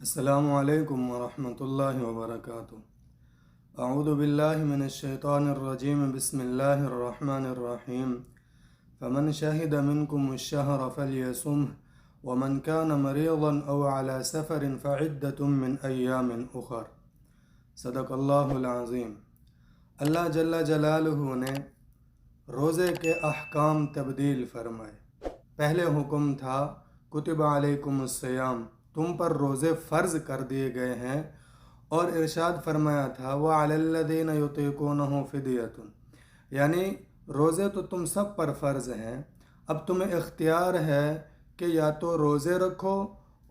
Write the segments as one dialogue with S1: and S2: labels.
S1: السلام علیکم ورحمۃ اللہ وبرکاتہ۔ اعوذ باللہ من الشیطان الرجیم، بسم اللہ الرحمن الرحیم۔ فمن شہد منکم الشہر فلیصمہ ومن کان مریضا او علی سفر فعدۃ من ایام اخر۔ صدق اللہ العظیم۔ اللہ جل جلالہ نے روزے کے احکام تبدیل فرمائے۔ پہلے حکم تھا کتب علیکم الصیام، تم پر روزے فرض کر دیے گئے ہیں، اور ارشاد فرمایا تھا وَعَلَى الَّذِينَ يُطِيقُونَهُ فِدْيَةٌ، یعنی روزے تو تم سب پر فرض ہیں، اب تمہیں اختیار ہے کہ یا تو روزے رکھو،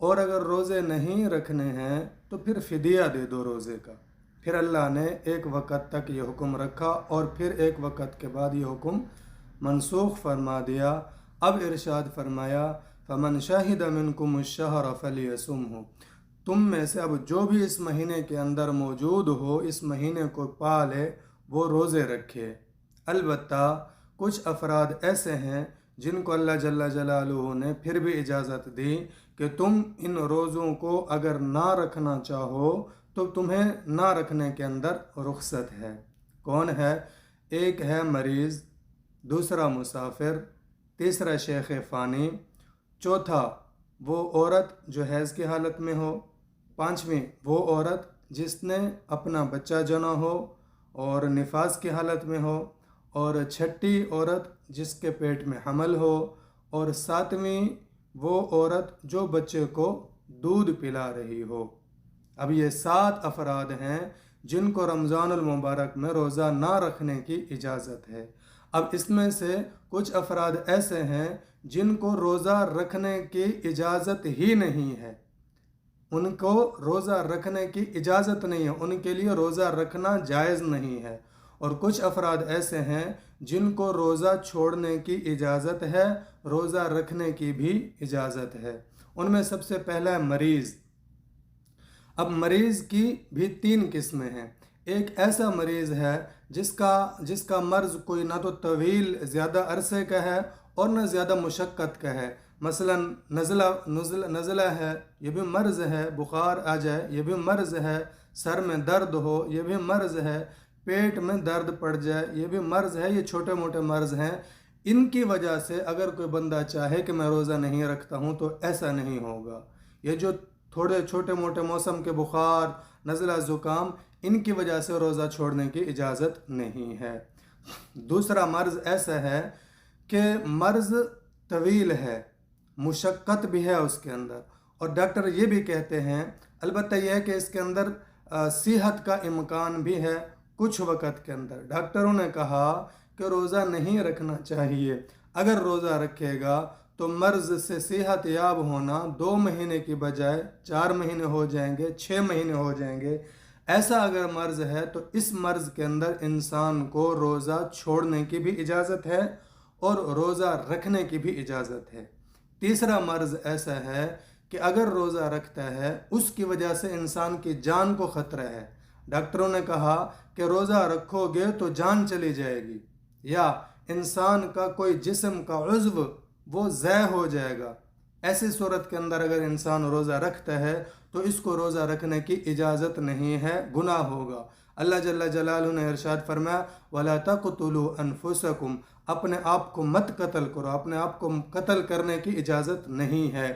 S1: اور اگر روزے نہیں رکھنے ہیں تو پھر فدیہ دے دو روزے کا۔ پھر اللہ نے ایک وقت تک یہ حکم رکھا اور پھر ایک وقت کے بعد یہ حکم منسوخ فرما دیا۔ اب ارشاد فرمایا فمن شہد منکم الشہر فلیصمہ، تم میں سے اب جو بھی اس مہینے کے اندر موجود ہو، اس مہینے کو پالے، وہ روزے رکھے۔ البتہ کچھ افراد ایسے ہیں جن کو اللہ جل جلالہ نے پھر بھی اجازت دی کہ تم ان روزوں کو اگر نہ رکھنا چاہو تو تمہیں نہ رکھنے کے اندر رخصت ہے۔ کون ہے؟ ایک ہے مریض، دوسرا مسافر، تیسرا شیخ فانی، چوتھا وہ عورت جو حیض کی حالت میں ہو، پانچویں وہ عورت جس نے اپنا بچہ جنا ہو اور نفاس کی حالت میں ہو، اور چھٹی عورت جس کے پیٹ میں حمل ہو، اور ساتویں وہ عورت جو بچے کو دودھ پلا رہی ہو۔ اب یہ 7 افراد ہیں جن کو رمضان المبارک میں روزہ نہ رکھنے کی اجازت ہے۔ اب اس میں سے کچھ افراد ایسے ہیں جن کو روزہ رکھنے کی اجازت ہی نہیں ہے، ان کو روزہ رکھنے کی اجازت نہیں ہے، ان کے لیے روزہ رکھنا جائز نہیں ہے۔ اور کچھ افراد ایسے ہیں جن کو روزہ چھوڑنے کی اجازت ہے، روزہ رکھنے کی بھی اجازت ہے۔ ان میں سب سے پہلا ہے مریض۔ اب مریض کی بھی 3 قسمیں ہیں۔ ایک ایسا مریض ہے جس کا مرض کوئی نہ تو طویل زیادہ عرصے کا ہے اور نہ زیادہ مشقت کا ہے، مثلا نزلہ ہے، یہ بھی مرض ہے، بخار آ جائے یہ بھی مرض ہے، سر میں درد ہو یہ بھی مرض ہے، پیٹ میں درد پڑ جائے یہ بھی مرض ہے۔ یہ چھوٹے موٹے مرض ہیں، ان کی وجہ سے اگر کوئی بندہ چاہے کہ میں روزہ نہیں رکھتا ہوں تو ایسا نہیں ہوگا۔ یہ جو تھوڑے چھوٹے موٹے موسم کے بخار، نزلہ، زکام، ان کی وجہ سے روزہ چھوڑنے کی اجازت نہیں ہے۔ دوسرا مرض ایسا ہے کہ مرض طویل ہے، مشقت بھی ہے اس کے اندر، اور ڈاکٹر یہ بھی کہتے ہیں، البتہ یہ ہے کہ اس کے اندر صحت کا امکان بھی ہے۔ کچھ وقت کے اندر ڈاکٹروں نے کہا کہ روزہ نہیں رکھنا چاہیے، اگر روزہ رکھے گا تو مرض سے صحت یاب ہونا 2 مہینے کی بجائے 4 مہینے ہو جائیں گے، 6 مہینے ہو جائیں گے۔ ایسا اگر مرض ہے تو اس مرض کے اندر انسان کو روزہ چھوڑنے کی بھی اجازت ہے اور روزہ رکھنے کی بھی اجازت ہے۔ تیسرا مرض ایسا ہے کہ اگر روزہ رکھتا ہے اس کی وجہ سے انسان کی جان کو خطرہ ہے، ڈاکٹروں نے کہا کہ روزہ رکھو گے تو جان چلی جائے گی، یا انسان کا کوئی جسم کا عضو وہ ضائع ہو جائے گا۔ ایسی صورت کے اندر اگر انسان روزہ رکھتا ہے تو اس کو روزہ رکھنے کی اجازت نہیں ہے، گناہ ہوگا۔ اللہ جل جلالہ نے ارشاد فرمایا وَلَا تَقْتُلُوا أَنفُسَكُمْ، اپنے آپ کو مت قتل کرو، اپنے آپ کو قتل کرنے کی اجازت نہیں ہے۔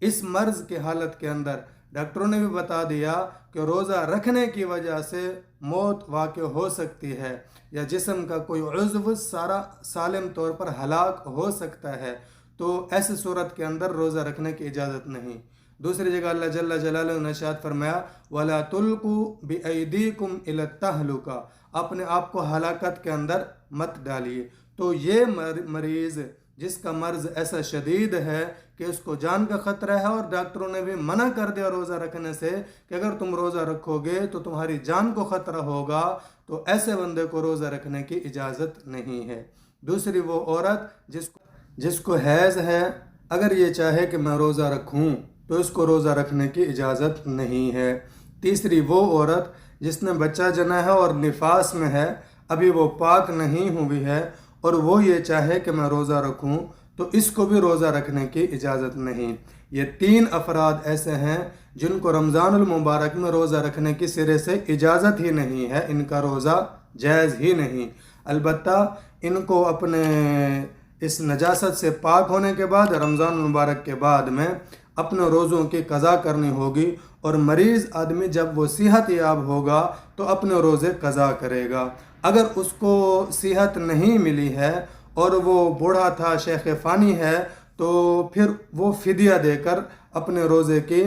S1: اس مرض کی حالت کے اندر ڈاکٹروں نے بھی بتا دیا کہ روزہ رکھنے کی وجہ سے موت واقع ہو سکتی ہے، یا جسم کا کوئی عضو سارا سالم طور پر ہلاک ہو سکتا ہے، تو ایسی صورت کے اندر روزہ رکھنے کی اجازت نہیں۔ دوسری جگہ اللہ جل جلالہ نے ارشاد فرمایا وَلَا تُلْقُوا بِأَيْدِيكُمْ إِلَى التَّهْلُكَةِ، اپنے آپ کو ہلاکت کے اندر مت ڈالیے۔ تو یہ مریض جس کا مرض ایسا شدید ہے کہ اس کو جان کا خطرہ ہے، اور ڈاکٹروں نے بھی منع کر دیا روزہ رکھنے سے کہ اگر تم روزہ رکھو گے تو تمہاری جان کو خطرہ ہوگا، تو ایسے بندے کو روزہ رکھنے کی اجازت نہیں ہے۔ دوسری وہ عورت جس کو حیض ہے، اگر یہ چاہے کہ میں روزہ رکھوں تو اس کو روزہ رکھنے کی اجازت نہیں ہے۔ تیسری وہ عورت جس نے بچہ جنا ہے اور نفاس میں ہے، ابھی وہ پاک نہیں ہوئی ہے، اور وہ یہ چاہے کہ میں روزہ رکھوں تو اس کو بھی روزہ رکھنے کی اجازت نہیں۔ یہ 3 افراد ایسے ہیں جن کو رمضان المبارک میں روزہ رکھنے کی سرے سے اجازت ہی نہیں ہے، ان کا روزہ جائز ہی نہیں۔ البتہ ان کو اپنے اس نجاست سے پاک ہونے کے بعد رمضان المبارک کے بعد میں اپنے روزوں کی قضا کرنی ہوگی، اور مریض آدمی جب وہ صحت یاب ہوگا تو اپنے روزے قضا کرے گا۔ اگر اس کو صحت نہیں ملی ہے اور وہ بوڑھا تھا، شیخ فانی ہے، تو پھر وہ فدیہ دے کر اپنے روزے کی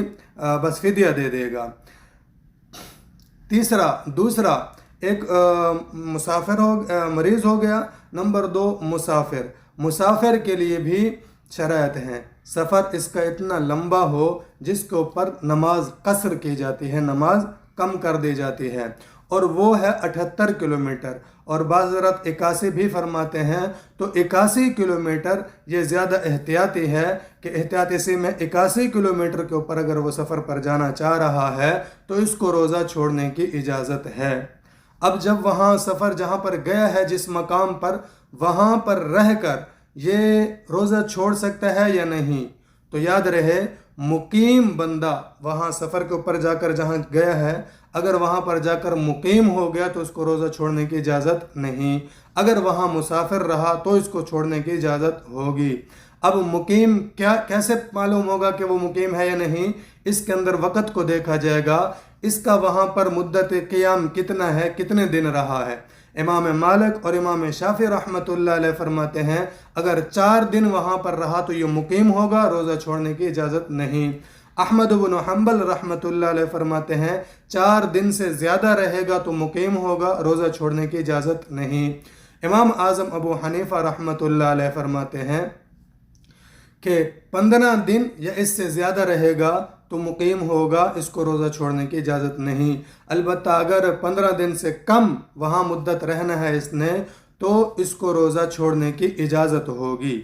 S1: بس فدیہ دے دے گا۔ دوسرا ایک مسافر مریض ہو گیا۔ نمبر 2 مسافر کے لیے بھی شرائط ہیں۔ سفر اس کا اتنا لمبا ہو جس کے اوپر نماز قصر کی جاتی ہے، نماز کم کر دی جاتی ہے، اور وہ ہے 78 کلومیٹر، اور بعض حضرات 81 بھی فرماتے ہیں۔ تو 81 کلومیٹر یہ زیادہ احتیاطی ہے کہ احتیاطی سے میں 81 کلومیٹر کے اوپر اگر وہ سفر پر جانا چاہ رہا ہے تو اس کو روزہ چھوڑنے کی اجازت ہے۔ اب جب وہاں سفر جہاں پر گیا ہے جس مقام پر، وہاں پر رہ کر یہ روزہ چھوڑ سکتا ہے یا نہیں؟ تو یاد رہے، مقیم بندہ وہاں سفر کے اوپر جا کر جہاں گیا ہے، اگر وہاں پر جا کر مقیم ہو گیا تو اس کو روزہ چھوڑنے کی اجازت نہیں۔ اگر وہاں مسافر رہا تو اس کو چھوڑنے کی اجازت ہوگی۔ اب مقیم کیسے معلوم ہوگا کہ وہ مقیم ہے یا نہیں؟ اس کے اندر وقت کو دیکھا جائے گا، اس کا وہاں پر مدت قیام کتنا ہے، کتنے دن رہا ہے۔ امام مالک اور امام شافعی رحمۃ اللہ علیہ فرماتے ہیں اگر 4 دن وہاں پر رہا تو یہ مقیم ہوگا، روزہ چھوڑنے کی اجازت نہیں۔ احمد بن حنبل رحمۃ اللہ علیہ فرماتے ہیں 4 دن سے زیادہ رہے گا تو مقیم ہوگا، روزہ چھوڑنے کی اجازت نہیں۔ امام اعظم ابو حنیفہ رحمۃ اللہ علیہ فرماتے ہیں کہ 15 دن یا اس سے زیادہ رہے گا تو مقیم ہوگا، اس کو روزہ چھوڑنے کی اجازت نہیں۔ البتہ اگر 15 دن سے کم وہاں مدت رہنا ہے اس نے تو اس کو روزہ چھوڑنے کی اجازت ہوگی۔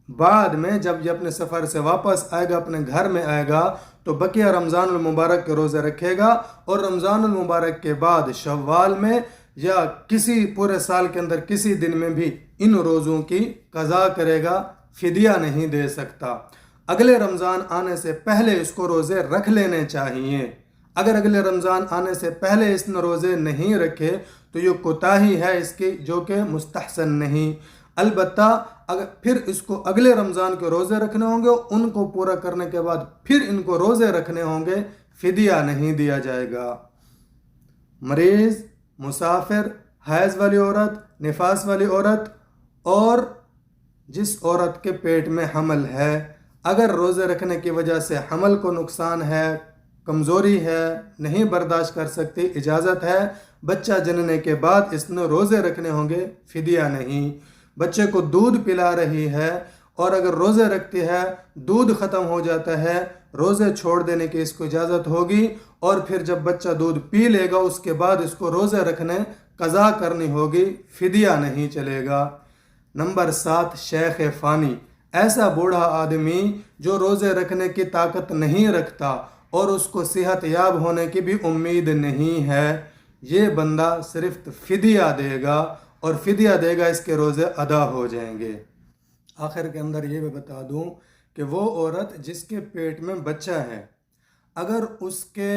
S1: بعد میں جب یہ اپنے سفر سے واپس آئے گا، اپنے گھر میں آئے گا، تو بقیہ رمضان المبارک کے روزے رکھے گا، اور رمضان المبارک کے بعد شوال میں یا کسی پورے سال کے اندر کسی دن میں بھی ان روزوں کی قضا کرے گا، فدیہ نہیں دے سکتا۔ اگلے رمضان آنے سے پہلے اس کو روزے رکھ لینے چاہیے۔ اگر اگلے رمضان آنے سے پہلے اس نے روزے نہیں رکھے تو یہ کوتاہی ہے اس کی، جو کہ مستحسن نہیں۔ البتہ اگر پھر اس کو اگلے رمضان کے روزے رکھنے ہوں گے، ان کو پورا کرنے کے بعد پھر ان کو روزے رکھنے ہوں گے، فدیہ نہیں دیا جائے گا۔ مریض، مسافر، حیض والی عورت، نفاس والی عورت، اور جس عورت کے پیٹ میں حمل ہے، اگر روزے رکھنے کی وجہ سے حمل کو نقصان ہے، کمزوری ہے، نہیں برداشت کر سکتی، اجازت ہے، بچہ جننے کے بعد اس نے روزے رکھنے ہوں گے، فدیہ نہیں۔ بچے کو دودھ پلا رہی ہے اور اگر روزے رکھتی ہے، دودھ ختم ہو جاتا ہے، روزے چھوڑ دینے کی اس کو اجازت ہوگی، اور پھر جب بچہ دودھ پی لے گا اس کے بعد اس کو روزے رکھنے قضا کرنی ہوگی، فدیہ نہیں چلے گا۔ نمبر 7 شیخ فانی، ایسا بوڑھا آدمی جو روزے رکھنے کی طاقت نہیں رکھتا اور اس کو صحت یاب ہونے کی بھی امید نہیں ہے، یہ بندہ صرف فدیہ دے گا، اور فدیہ دے گا، اس کے روزے ادا ہو جائیں گے۔ آخر کے اندر یہ بھی بتا دوں کہ وہ عورت جس کے پیٹ میں بچہ ہے، اگر اس کے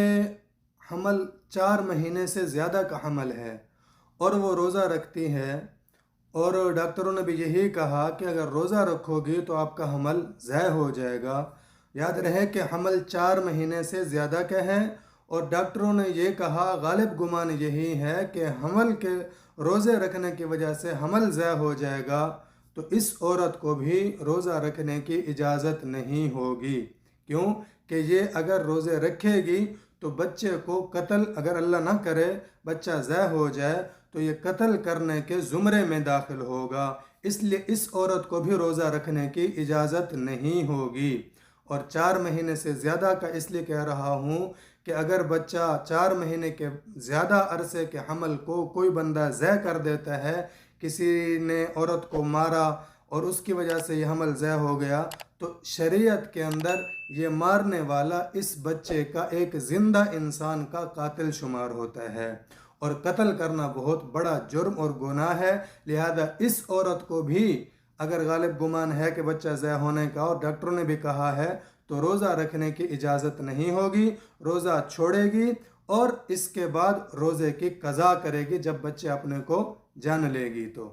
S1: حمل 4 مہینے سے زیادہ کا حمل ہے اور وہ روزہ رکھتی ہے، اور ڈاکٹروں نے بھی یہی کہا کہ اگر روزہ رکھو گی تو آپ کا حمل ضائع ہو جائے گا۔ یاد رہے کہ حمل 4 مہینے سے زیادہ کا ہے، اور ڈاکٹروں نے یہ کہا، غالب گمان یہی ہے کہ حمل کے روزے رکھنے کی وجہ سے حمل ضائع ہو جائے گا، تو اس عورت کو بھی روزہ رکھنے کی اجازت نہیں ہوگی۔ کیوں کہ یہ اگر روزے رکھے گی تو بچے کو قتل، اگر اللہ نہ کرے بچہ ضائع ہو جائے تو یہ قتل کرنے کے زمرے میں داخل ہوگا، اس لیے اس عورت کو بھی روزہ رکھنے کی اجازت نہیں ہوگی۔ اور 4 مہینے سے زیادہ کا اس لیے کہہ رہا ہوں کہ اگر بچہ 4 مہینے کے زیادہ عرصے کے حمل کو کوئی بندہ ضائع کر دیتا ہے، کسی نے عورت کو مارا اور اس کی وجہ سے یہ حمل ضائع ہو گیا، تو شریعت کے اندر یہ مارنے والا اس بچے کا ایک زندہ انسان کا قاتل شمار ہوتا ہے، اور قتل کرنا بہت بڑا جرم اور گناہ ہے۔ لہذا اس عورت کو بھی اگر غالب گمان ہے کہ بچہ ضائع ہونے کا اور ڈاکٹروں نے بھی کہا ہے تو روزہ رکھنے کی اجازت نہیں ہوگی، روزہ چھوڑے گی اور اس کے بعد روزے کی قضا کرے گی جب بچے اپنے کو جان لے گی تو